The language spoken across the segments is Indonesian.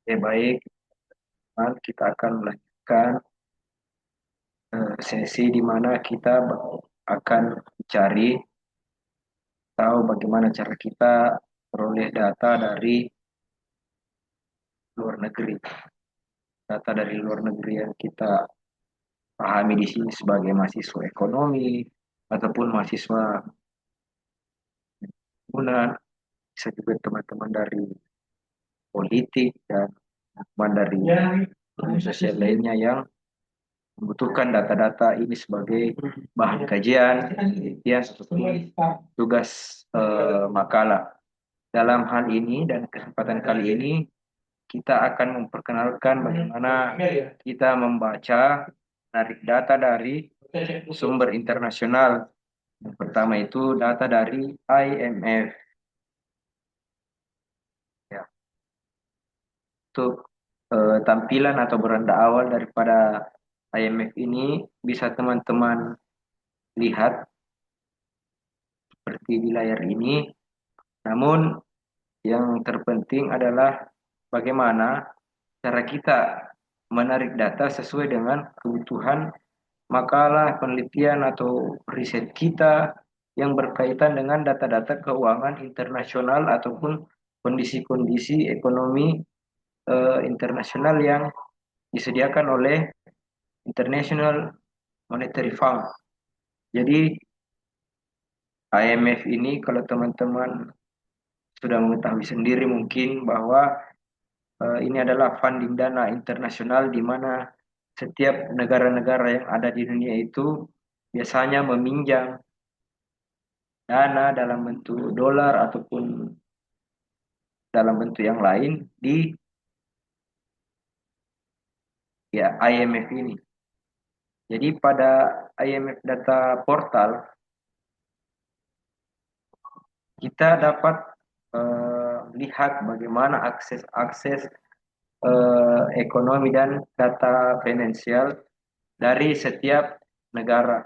Baik, kita akan melanjutkan sesi di mana kita akan mencari tahu bagaimana cara kita peroleh data dari luar negeri. Data dari luar negeri yang kita pahami di sini sebagai mahasiswa ekonomi ataupun mahasiswa hubungan, bisa juga teman-teman dari politik dan teman dari ilmu sosial lainnya yang membutuhkan data-data ini sebagai bahan kajian, penelitian, ataupun tugas makalah. Dalam hal ini dan kesempatan kali ini, kita akan memperkenalkan bagaimana kita membaca tarik data dari sumber internasional. Yang pertama itu data dari IMF. Ya, untuk tampilan atau beranda awal daripada IMF ini bisa teman-teman lihat seperti di layar ini. Namun yang terpenting adalah bagaimana cara kita menarik data sesuai dengan kebutuhan makalah, penelitian, atau riset kita yang berkaitan dengan data-data keuangan internasional ataupun kondisi-kondisi ekonomi internasional yang disediakan oleh International Monetary Fund. Jadi IMF ini kalau teman-teman sudah mengetahui sendiri mungkin bahwa ini adalah funding dana internasional di mana setiap negara-negara yang ada di dunia itu biasanya meminjam dana dalam bentuk dolar ataupun dalam bentuk yang lain di IMF ini. Jadi pada IMF data portal kita dapat lihat bagaimana akses ekonomi dan data finansial dari setiap negara.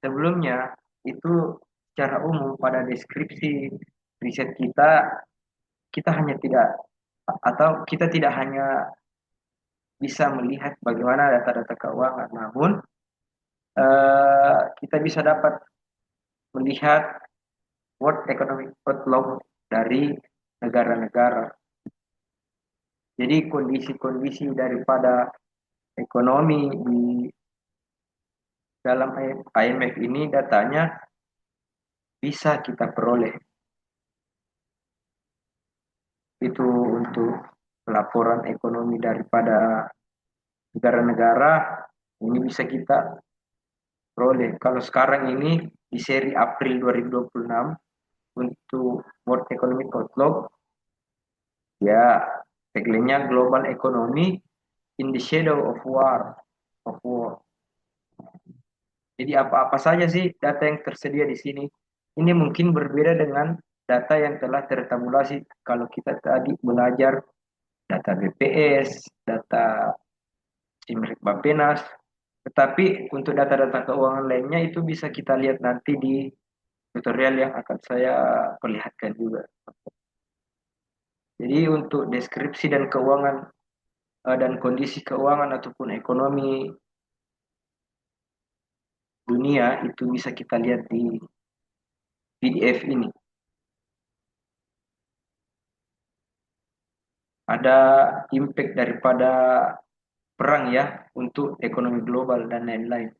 Sebelumnya itu secara umum pada deskripsi riset kita, kita hanya tidak atau kita tidak hanya bisa melihat bagaimana data-data keuangan, namun kita bisa dapat melihat World Economic Outlook dari negara-negara. Jadi kondisi-kondisi daripada ekonomi di dalam IMF ini datanya bisa kita peroleh. Itu untuk laporan ekonomi daripada negara-negara ini bisa kita peroleh. Kalau sekarang ini di seri April 2026 untuk World Economic Outlook, ya tagline-nya Global Economy in the Shadow of War. Jadi apa-apa saja sih data yang tersedia di sini. Ini mungkin berbeda dengan data yang telah tertabulasi kalau kita tadi belajar data BPS, data Simrik Bappenas. Tetapi untuk data-data keuangan lainnya itu bisa kita lihat nanti di tutorial yang akan saya perlihatkan juga. Jadi untuk deskripsi dan keuangan dan kondisi keuangan ataupun ekonomi dunia itu bisa kita lihat di PDF ini. Ada impact daripada perang ya untuk ekonomi global dan lain-lain.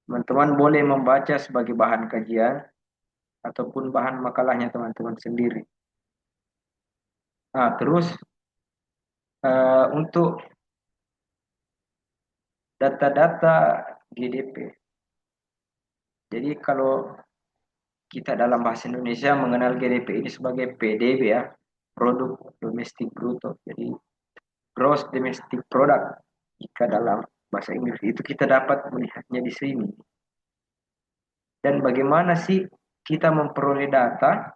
Teman-teman boleh membaca sebagai bahan kajian ataupun bahan makalahnya teman-teman sendiri. Nah, terus untuk data-data GDP. Jadi kalau kita dalam bahasa Indonesia mengenal GDP ini sebagai PDB ya, produk domestik bruto. Jadi gross domestic product jika dalam bahasa Inggris itu kita dapat melihatnya di sini. Dan bagaimana sih kita memperoleh data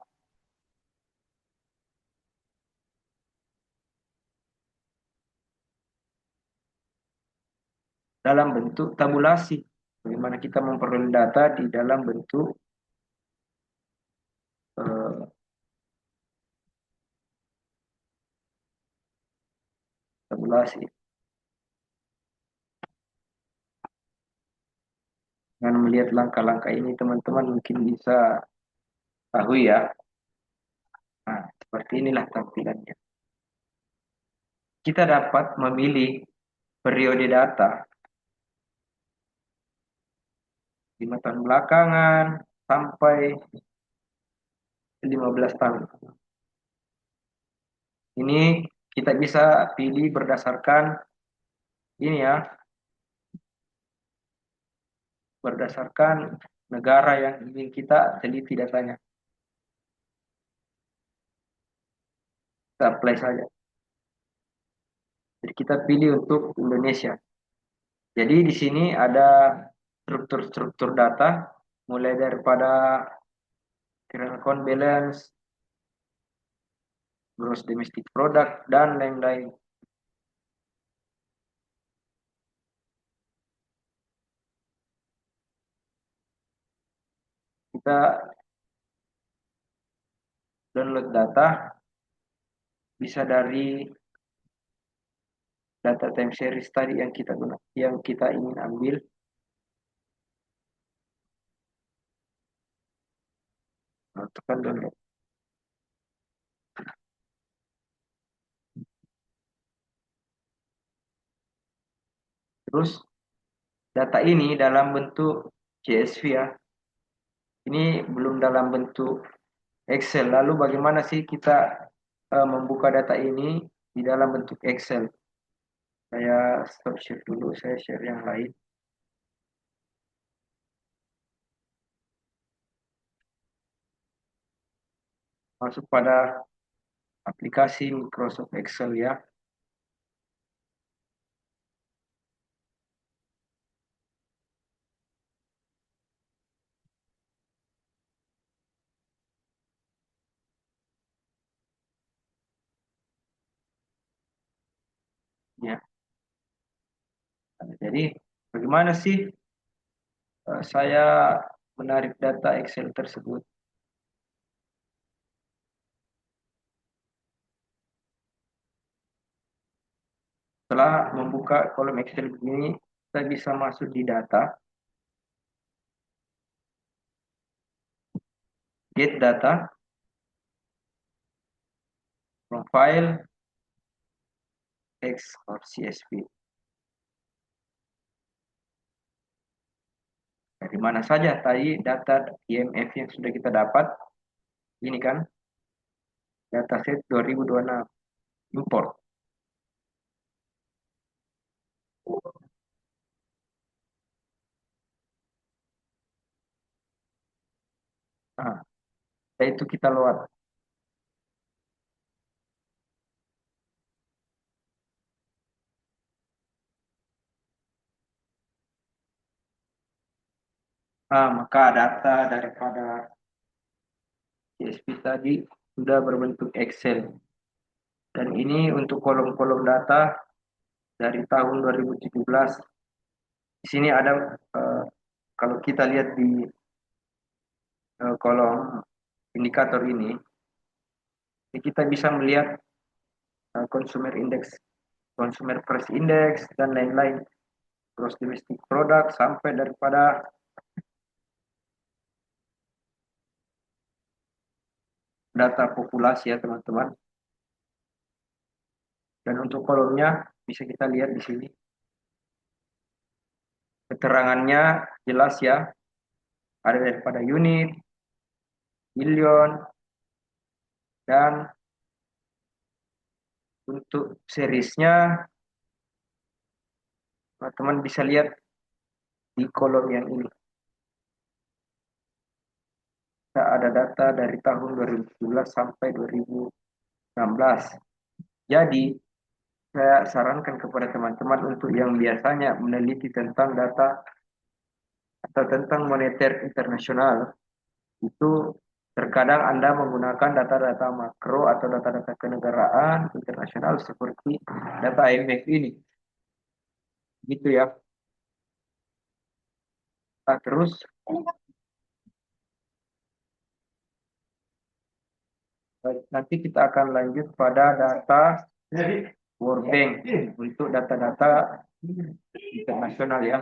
dalam bentuk tabulasi? Bagaimana kita memperoleh data di dalam bentuk eh, tabulasi. Dengan melihat langkah-langkah ini teman-teman mungkin bisa tahu ya. Nah, seperti inilah tampilannya. Kita dapat memilih periode data 5 tahun belakangan sampai 15 tahun. Ini kita bisa pilih berdasarkan ini ya, berdasarkan negara yang ingin kita teliti datanya. Kita apply saja. Jadi kita pilih untuk Indonesia. Jadi di sini ada struktur-struktur data, mulai daripada current account balance, gross domestic product, dan lain-lain. Kita download data, bisa dari data time series tadi yang kita yang kita ingin ambil. Tekan download. Terus data ini dalam bentuk CSV ya. Ini belum dalam bentuk Excel. Lalu bagaimana sih kita membuka data ini di dalam bentuk Excel? Saya stop share dulu, saya share yang lain. Masuk pada aplikasi Microsoft Excel ya. Ya. Jadi bagaimana sih saya menarik data Excel tersebut? Setelah membuka kolom Excel begini, kita bisa masuk di data, get data, profile, text or CSV. Dari mana saja tadi data IMF yang sudah kita dapat? Ini kan dataset 2026 import. Nah, itu kita load. Maka data daripada CSV tadi sudah berbentuk Excel. Dan ini untuk kolom-kolom data dari tahun 2017. Di sini ada kalau kita lihat di kolom indikator ini kita bisa melihat consumer index, consumer price index dan lain-lain, gross domestic product sampai daripada data populasi ya teman-teman. Dan untuk kolomnya bisa kita lihat di sini. Keterangannya jelas ya. Ada daripada unit, billion, dan untuk seriesnya teman-teman bisa lihat di kolom yang ini. Kita ada data dari tahun 2017 sampai 2016. Jadi saya sarankan kepada teman-teman untuk yang biasanya meneliti tentang data atau tentang moneter internasional, itu terkadang Anda menggunakan data-data makro atau data-data kenegaraan internasional seperti data IMF ini. Gitu ya. Nah, terus nanti kita akan lanjut pada data World Bank untuk data-data internasional ya.